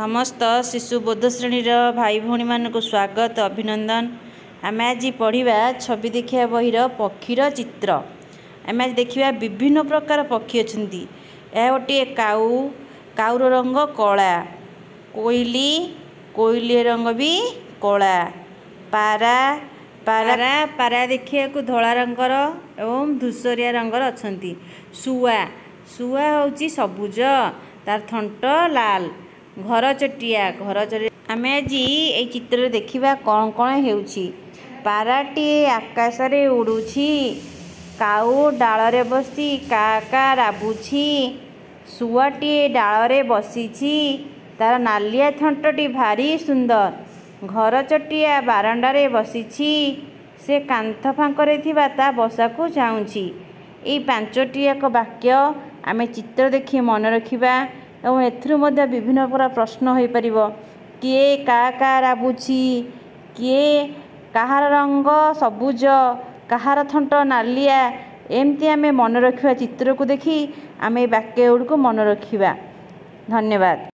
समस्त शिशु बोध श्रेणी भाई भौणी मान स्वागत अभिनंदन। आम आज पढ़ा छवि देखा बहीर पक्षीर चित्र। आम आज देखा विभिन्न प्रकार पक्षी अच्छा। यह गोटे काऊ, काऊर रंग कला, कोइली, कोइली रंग भी कला, पारा, पारा पारा देखा धला रंगर एवं धूसरिया रंगर अच्छा। शुआ, शुआ हूँ सबुज, तार थंट लाल। घर चटिया, घर चटिया आम आज ये चित्र देखा कौन कौन होउछि। पाराटी आकाश रे उड़ुछि, काऊ डाल रे बसी का का राबुछि, शुआटी डाल रे बसीछि, तार नालिया थंटटी भारी सुंदर। घर चटिया बारंडा रे बसीछि, से कांथ फांकरे थिबा ता बसा को चाहुछि। ये पांचटी एक वाक्य आमे चित्र देखि मन रखिबा एवं एथुरु मध्य विभिन्न प्रकार प्रश्न हो पार। किए का का राबुछि, किए कहार रंग सबुज, कहार थंट नालिया, एमती आमे मन रखिबा। चित्र को देखि आमे वाक्य गुड़ को मन रखिबा। धन्यवाद।